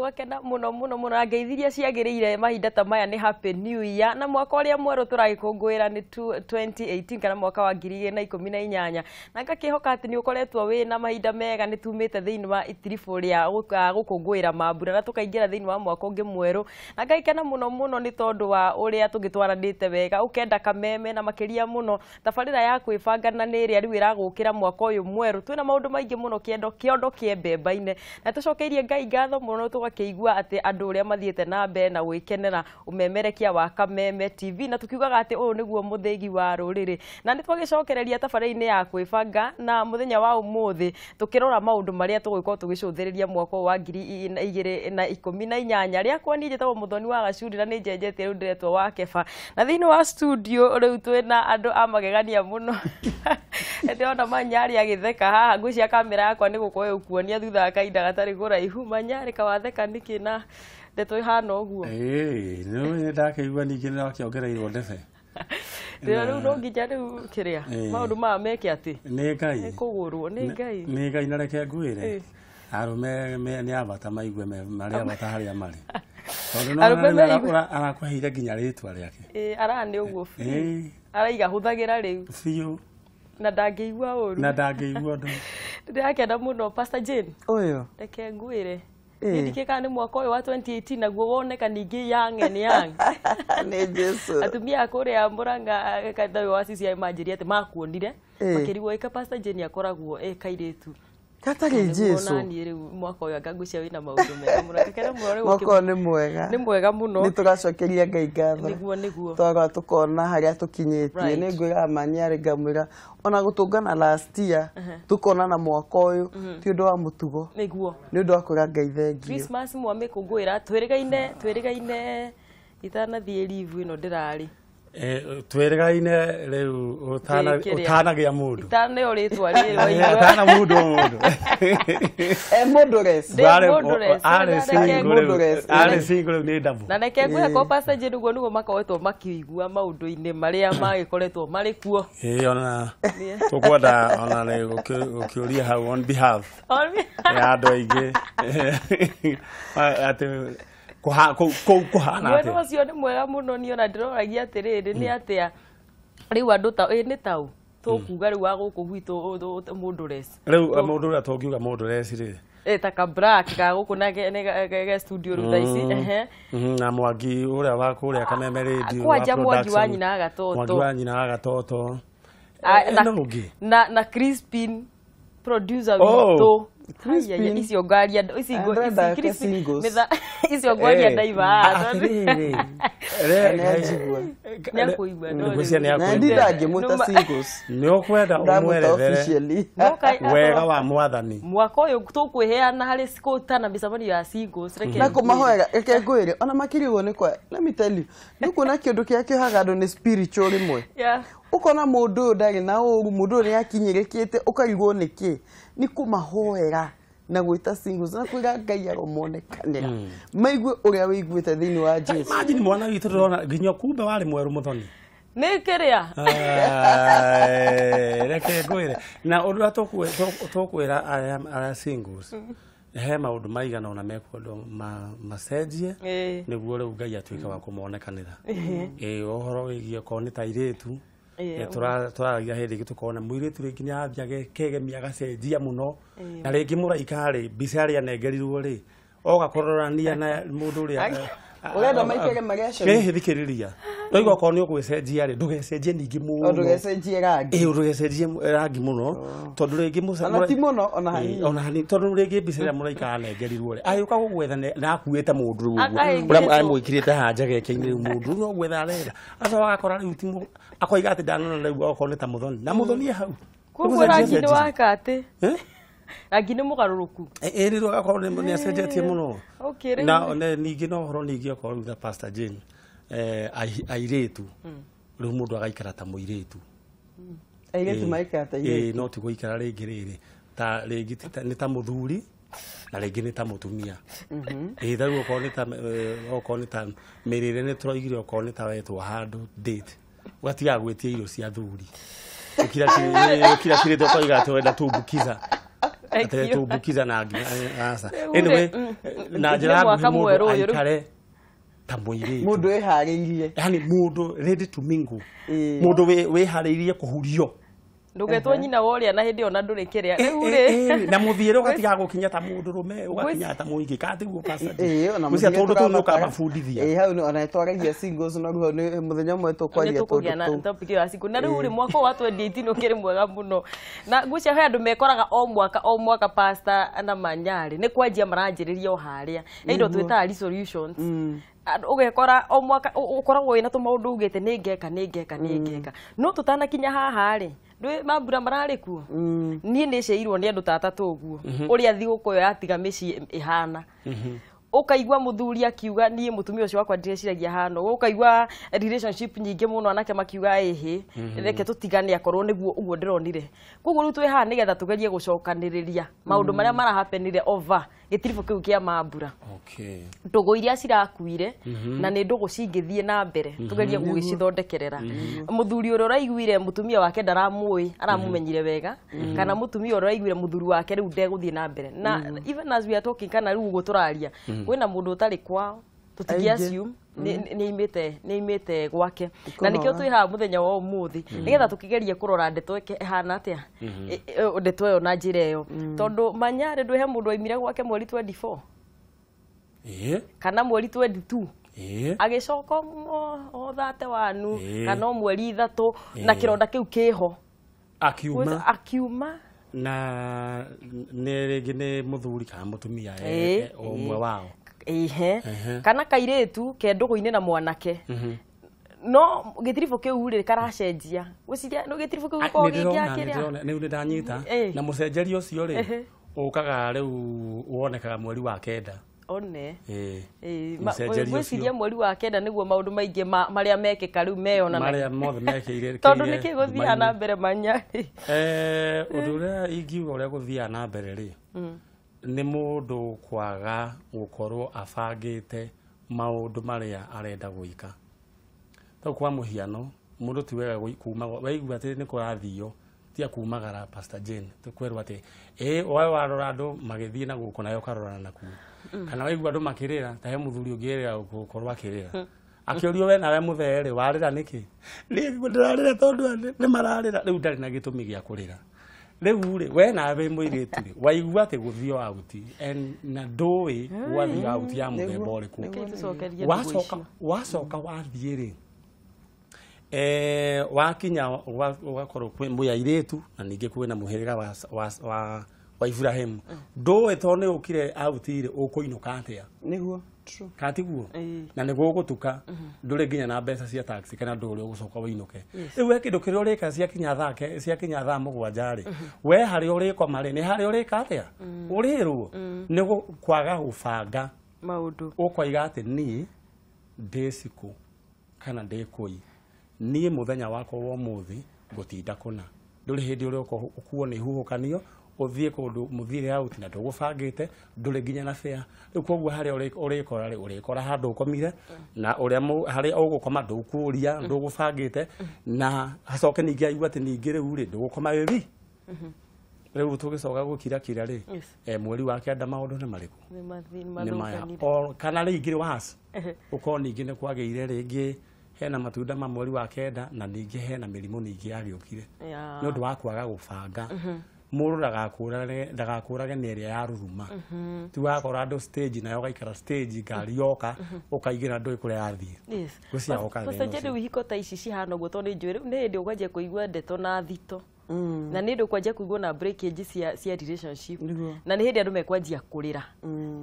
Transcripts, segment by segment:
twakena muno muno muno angeithiria ciagirire mahinda ta maya ni happy new year na mwaka uria mweru turagikungwira ni 2018 kana mwaka wa 2018 na ngakihoka ati ni ukoretwo wina mahinda mega ni tumite thiini wa itirifu ria gukungwira mambura na tukaingira thiini wa mwaka ungi mweru na ngaikena muno muno ni tondu wa uria tugitwaranite wega ukenda kameme na makiria muno tabarira ya kwibangana ni ria riu iragukira mwaka uyu mweru twina maundu maingi muno kiondo kiembembaine na tucokeirie Ngai ngatho muno tugakeigua ati andu uria mathiete na mbere na gwikenera umemerekia wa Kameme TV na tukiugaga ati uyu niguo muthegi wa ruriri na ni twagicokereria tabarira-ini ya kwibanga na muthenya wa umuthi tukirora maundu maria tugwikorwo tugicuthiriria mwaka wa 2018 ria kwa nije tawo muthoni wa Gacuri na ni njenjete riu ndiretwo wa Keba na thiini wa studio riu twina andu amagegania muno ete ona Manyari agitheka haha ngwicia kamera yakwa ni gukoe ukuonia thutha kainda gatari kuraihu Manyari kawatheka niki na ndeto ihana uguo no ndakeigua ningi na kiongereirwo ndebe riu no ngija riu kiria maundu ma meke ati ni Ngai kugurwo ni Ngai na reke ngwire arume ni abata maigue maria bata haria mari tondu no arakwahire nginya ritwa riake arani uguo araiga huthagira riu biu na ndangeigua uru na ndangeigua ndo ndirakenda muno Pastor Jane uyu reke ngwire ndikeka ni mwaka uyu wa 2018 naguo woneka ningi yang ni Jesu atumia akuria Muranga kadhayo wasisi manjiria ati makuonire makirigwo ika Pastor Jane akoragwo kairitu katari Jesu nani riu mwaka uyu ngagucia wina maundu mega muno rekera muno mwaka ni mwega muno ni tugacokeria Ngai ngatho niguo twaga tukona haria tukinyetie ni ngwira Manyari ngamwira ona gutungana last year tukona na mwaka uyu ti undu wa mutugo niguo ni undu wa kuga Ngai thengio Christmas mwamikungwira twirigaine itanathie live ino ndirari twirigaine riu utanagia mundu itane uritwa riri waigua utana mundu Modores ari single ni double na neke ngwe ko Pastor Jane guo niguo makawetwo makiigua maundu-ini maria magikoretwo mari kuo ona tukwenda ona ni gukiuria hau on behalf ya andu aingi ati kuhana ati wewe cio ni mwega muno ni ona ndiroragia atiriri ni atia riu andu ta ni tau tukuga riu wa guku gwitu Modores riu mundu ria tungiuga Modores ri taka black ga guku na ge studio ru thaisi na Mwangi uria wa kuria Kameme radio kwa Mwangi wa nyina agatoto na Crispin producer witu icio ngaria icio ngaria ndaiva nyakuigua na ndindangi muta singles ni ukwenda umwerethere wega wa mwathani mwaka uyu tukwiheana hari sikutana micamani ya singles reke na kumahoera reke ngwire ona makiriwo ni kwa let me tell you nikuona kindu kia kihaga andu ni spiritual imwe ukona mundu ndari na uru mundu ni akinyirikite ukarigwo niki ni kumahoera na gwita singles na kwiga Ngai aromonekanira maigue uria wiguite thiini wa Jesu imagine mwana witu rona nginya kumbe wari mweru muthoni ni kiria reke ngwire na undu tukwira ara singles he maundu maigana ona mekwendo macenjie niguo riu Ngai atuika wa kumonekanira ohoro wigie ko ni tairitu turagia hindi gitukona muiritu ringi ni athia kegemia gacenjia muno na ringi muraikari bica ria nengerirwo ri ogakororania na mundu ria urenda maikege mageco thikiriria oigo ko ni ugwicenjia ri ndugecenjie ningi muno ndugecenjie rangi ndugecenjie rangi muno tondu ringi ona ti muno ona hani tondu ringi bica ria muraikara nengerirwo ri ayuka gugwetha na akuite mundu ru uguo uria mwikirite hanja geke-ini mundu no gwetha rera aca wagakora riu ti akoiga ati ndanona riu oko ni ta muthoni na muthoni hau kuko rangi ni wakati rangi ni mugaruruku riu agakorwo ni acenjetie muno na ningi no horo ningi okorwo ni Pastor Jane airitu riu mundu agaikara ta muiritu airitu maikara ta airitu no ti guikara ringi riri ta ringi ni ta muthuri na ringi ni ta mutumia riu okorwo ni ta mirire ni turoigire okorwo ni ta wetwo handu date ugatiga gwitia irio cia thuri ukira kire to koiga to wenda tumbukiza atetumbukiza na asa anyway na njira ngumu aikare ta muiri mundu ehariirie yani mundu ready to mingle mundu wehariirie kuhurio ndugetwo nyina woria na hindi ona nduri kiria riu na muthiire ugatiga gukinya ta mundu rume ugakinya ta muingi katiguo pasta ona mucia tondu tunuka mabundithia hau ona twaragia singles na ruho ni muthenya mwe tukwaria tondu topic ya siku na riu ri mwaka wa 2018 ukiri mwega muno na gucia he andu mekoraga o mwaka pasta na manyari ni kwanjia maranjiriria o haria indo twita resolutions ugekora o mwaka ukoragwo wina tumaundu ugite ni ngeka no tutanakinya haha ri ndwe mambura marari kuo nie ni ceirwo ni andu tatatu uguo uria thiguko yatiga mici ihana ukaigwa muthuri akiuga nie mutumia ucio wakwa ndireciragia hano ukaigwa relationship nyingi muno anake makiuga ehe reke tutigane akorwo niguo uguo ndironire koguo ru twi haha nigetha tugerie gucokaniriria maundu maria mara happenire over gitirifo kiu kia mambura ndugu iria cirakuire na ni ndugu cingithie na mbere tugerie gugicithondekerera muthuri uria uraiguire mutumia wake ndaramui aramumenyire wega kana mutumia uria uraiguire muthuri wake riu ndeguthie na mbere na even as we are talking kana riu guturaria kwina mundu utari kwao tutigia assume ni imite gwake na nikio twi ha muthenya wa umuthi nigetha tukigeria kurora ndeto ehana atia ndeto yo na njira yo tondu manyare ndwe he mundu aimire gwake mweri 24 kana mweri 22 agicoka o thate wanu kana mweri 3 na kironda kiu kiho akiuma na nirigi ni muthuri kana mutumia omwe wao kana kairetu ke ndugu-ini na mwanake no gitirifo kiu ri karacenjia guciria no gitirifo kiu ko gikiakiria ni ndanyita na mucenjerio ucio ri ukaga riu wonekaga mweri wa kenda one gwiciria mweri wa kenda niguo maundu maingi maria mekika riu meyona maria mothe mekiire tondu nikiguthia na mbere manyari undu uria ingiuga uria guthia na mbere ri ni mundu kwaga gukorwo abangite maundu maria arenda guika to kwa muhiano mundu ti wega kuma waigua ati ni kurathio tia kumagara Pastor Jane tukwerwa ati oe warora andu magithie na guko nayo karora naku kana waigua andu makirira ta he muthuri ungirira gukorwa akirira akiorio we nawe muthere warira niki ni ndirarira tondu ni mararira riu ndari na gitumi gia kurira riu ri we nawe muiritu ri waigua ati guthio out na ndui wathio out ya muthemba uriku wacoka wathie ri wakinya ugakorwo kwi muyairitu na ningi kwina muhiriga wa Ibrahim ndui tone ukire out ri ukuinuka atia niguo true katiguo na niguo gutuka nduri nginya na mbeca cia taxi kana nduri ugucoka winuke riu we kindu kiria urika cia kinya thaa mugwanja ri we hari uriko mari ni hari urika atia urirwo nigu kwaga ubanga maundu ukoiga ati ni ndiciku kana ndikui ni muthenya wako wa muthi gutinda kuna nduri hindi uri ukuo ni huhukanio uthie kundu muthire out na ndugubangite nduri nginya na fare riu koguo hari urikora handu ukomire na uria hari ugukoma ndukuria ndugubangite na hacoke ningi aigua ati ningi riu ri ndugukoma wewi riu tugicoka gukira ri mweri wa kenda maundu ni mariku ni maya kana ringi was uko ningi ni kwageire ringi hena matunda ma mweri wa kenda na ningi hena mirimu ningi yagiukire ni undu wa kwaga gubanga muru ndagakurage ni ria ya ruruma tu wakora ndo stage nayo gaikara stage ngari yoka ukaigira ndo ikure yathie gucia oka Pastor Jane wihiko ta ici cihana uguo tondu njwire ni ndi ukwanjia kuigua ndeto na thito na ni ndi ukwanjia kuigua na breakage cia relationship na ni hindi andu mekwanjia kurira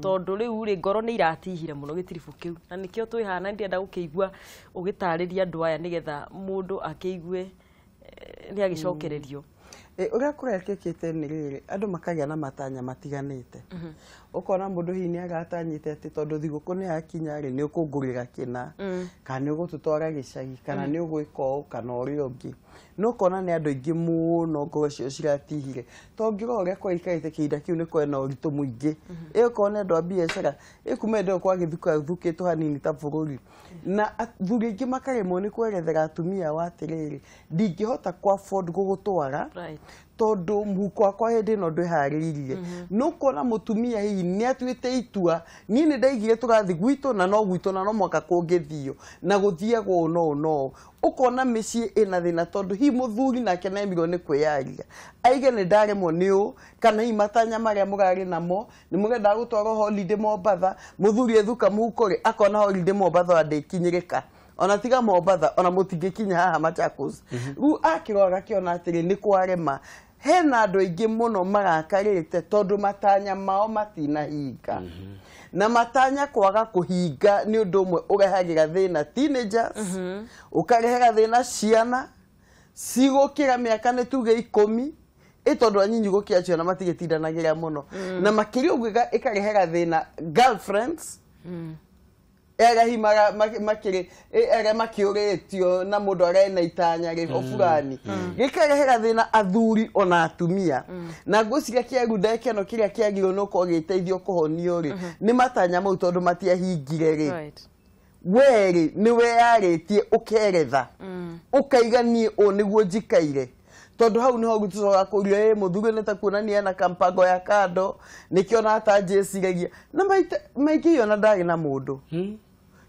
tondu riu ri ngoro ni iratihire muno gitirifu kiu na nikio twihana ndi enda gukigua ugitariria andu aya nigetha mundu akeigue ni agicokererio uria kurekekete ni riri andu makagia na matanya matiganite ukona mundu hini agatanyite ati tondu thiguku ni yakinya ri ni ukungurira kina kana ni ugututwara gicagi kana ni ugwika u kana uri ungi no kona ni andu ingi muno ngoro cio ciratihire tongiga uria kwaikarite kiinda kiu ni kwena uritu muingi ikona andu a biacara ikume ndo kwa githuka thukitwo hanini ta bururi na thuri ingi makaremwo ni kwerethera atumia wa atiriri ndingihota kwa afford gugutwara tondu muhuko wakwa hindi no ndwihariirie nukona mutumia hihi ni atuite itua ni ndaigire tugathi gwitu na no mwaka kungithio na guthiagwo no ukona micii ina thina tondu hi muthuri nake nemirwo ni kwiyaria aige ni ndaremwo niu kana hi matanya maria murari namo ni murenda gutwara holiday Mombatha muthuri ethuka muhuko ri akona holiday Mombatha andikinyirika ona tiga Mombatha ona mutingikinya haha Machakos ru akiroga kiona atiri ni kwarema hena andu aingi muno magakarite tondu matanya mao matina hinga na matanya kwaga kuhinga ni undu umwe urehagira thina teenagers ukarehera thina ciana cigukira miaka ni tuge 10 tondu anyinyi gukia ciana matigitindanagira muno na makiri ugiga ikarehera thina girlfriends era himara makiri era makiuretio na mundu arena itanya rifo fulani gikarehera thina athuri ona atumia na nguciria kiagu ndekeno kiria kiagiro no ko giteithio kuhonio ri ni matanya mau tondu matiahingire ri weri ni we yaritie ukeretha ukaiganie o niguo njikaire tondu hau niho gutucoka kuria muthuri nita kuonania na kampango ya kando nikiona ata njeciragia na maiki yona ndari na mundu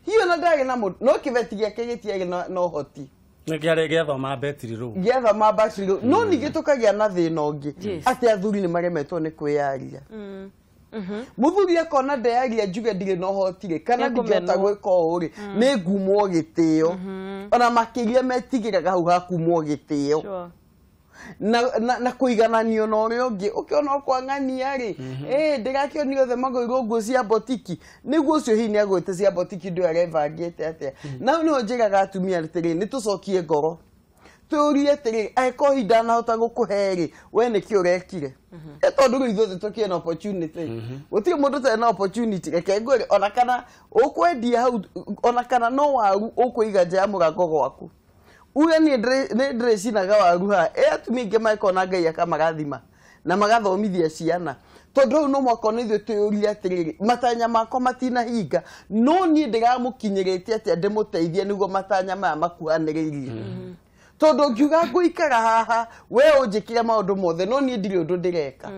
hiyo na ndari na mundu no kivetigia kigitie no hoti ngiare gethoma betri ru gethoma batri ru no nigitukagia na thina ungi ati athuri ni maremetwo ni kwiyaria muthuri akona ndeyaria njuge ndige no hotire kana ndigeta gwika uri ni ngumwo gitio ona makiria metigiraga hau hakumwo gitio na kuigananio no ri ungi ukiona kwangania ri ndirakionio the magoiro nguo cia botiki niguo ucio hi ni agwite cia botiki ndu arevangite atia na no njiraga atumia tiri ni tucokie ngoro turie tiri aiko hinda na hota gukuheri we ni ki urekire tondu ithuothe tukie na opportunity uti mundu te na opportunity reke ngwire ona kana ukwendia hau ona kana no waru ukuiga nja murango gwaku uya ni dress na gawaru ha atumia inge maikona ngai akamagathima na magathomithia ciana tondu no mwakona ithu tuuria atiriri matanya mako matina hinga no ni ndiramukinyirite ati ndimuteithie niguo matanya maya makuhaniririe tondu ngiuga nguikara haha we unjikire maundu mothe no ni ndiri undu ndireka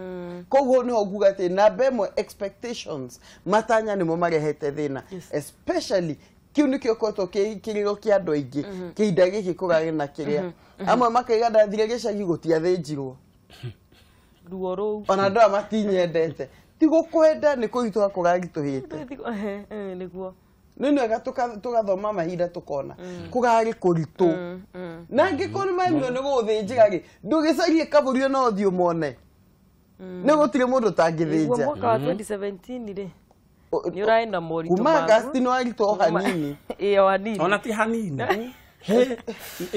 koguo ni nguga ati na bemo expectations matanya nimo marehete thina especially kiu nikio koto kiriro kia andu aingi kiinda giki kurari na kiria amwe makaiga ndathire gicagi gutiathinjirwo ruo ru ona ndo matinyendete tigukwenda ni kuitwa kurari tuhite niguo nini tugathoma mahinda tukona kugari kuritu na ngikoni maimyo ni guthinjira ri ndugicarie kaburio no thio mone ni gutire mundu tangithinja mwaka wa 2017 ri ni uraenda moritu kuma gastino alito hanini hanini ona ti hanini he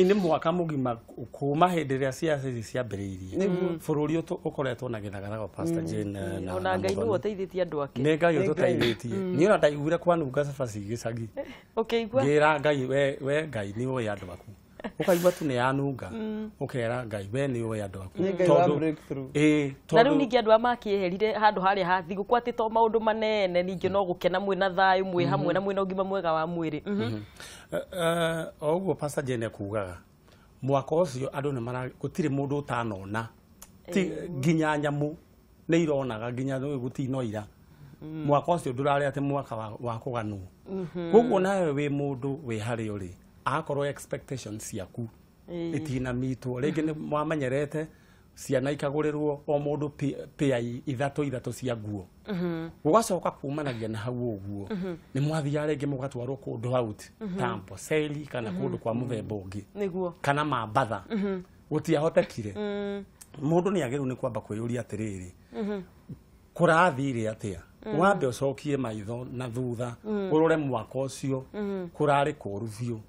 ni mwaka mugima kuma hindi ria ciaca ciambiriirie bururi ukoretwo na githagaga wa Pastor Jane na ona ngai ni uteithitie andu ake ne ngai uteithitie ni ona ndaigure kwanunga cabaci gicagi igua ngira ngai we ngai ni we andu aku ukaigua tu ne yanunga ukera ngai we ni we andu aku tondu na riu ningi andu amakieherire handu haria hathi gukwa ati to maundu manene ningi no gukena mwe na thayu mwe hamwe na mwe na ugima mwega wa mwiri oguo Pastor Jane kugaga mwaka ucio andu ni mara gutire mundu utanona ti nginya nyamu ni ironaga nginya gutino ira mwaka ucio ndurari ati mwaka wa kuganu koguo nawe wi mundu wi hari uri akorwo expectations ciaku itina mitwo ringi ni mwamenyerete ciana ikagurirwo o mundu pia ithatu cia nguo ugacoka kumanagia na hau uguo ni mwathia ringi mugatwarwo kundu out tampo seli kana kundu kwa muthemba ungi niguo kana Mombatha gutiahotekire mundu ni agiru ni kwamba kwiyuria atiriri kurathire atia wambe ucokie maitho na thutha urore mwaka ucio kurari kuru biu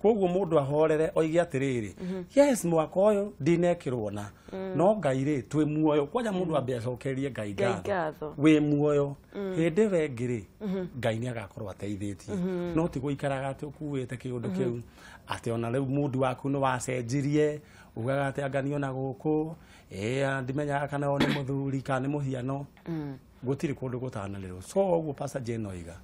koguo mundu ahorere oige atiriri yes mwaka uyu ndinekirwo na no ngai ri twi muoyo kwanja mundu ambe acokerie ngai ngatho wi muoyo hindi wengiri ngai ni agakorwo ateithitie no ti guikaraga ati ukuwite kiundu kiu ati ona riu mundu waku ni wacenjirie ugaga ati anganio na guku ndimenya kana ni muthuri kana ni muhiano gutiri kundu gutananirwo so uguo Pastor Jane oiga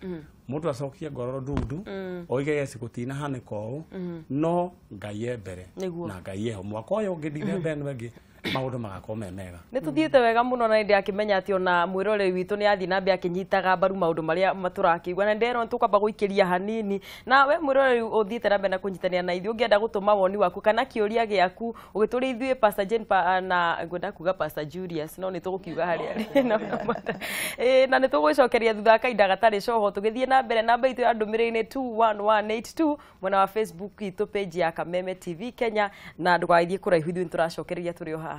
mundu acokie ngoro ndundu oige yesi gutina haniko u no Ngai mbere na Ngai eho mwaka uyu ngi December ngi maundu magakorwo mega ni tuthiete wega muno na ndi akimenya ati ona mwirore witu ni athi nambe akinyitaga mbaru maundu maria maturakigwa na ndero tukamba guikiria hanini na we mwirore uthiete nambe na kunyitania na ithuĩ ungienda gutuma woni waku kana kiuria giaku ugituri ithuĩ Pastor Jane na ngwenda kuga Pastor Julius no ni tugukiuga hari ari na ni tugucokeria thutha kainda gatari coho tugithie na mbere namba itu ya ndumiriri 21182 mwena wa Facebook itu page ya Kameme TV Kenya na ndũgaithie kũraihu ithuĩ tũracokereria tũrĩ o haha.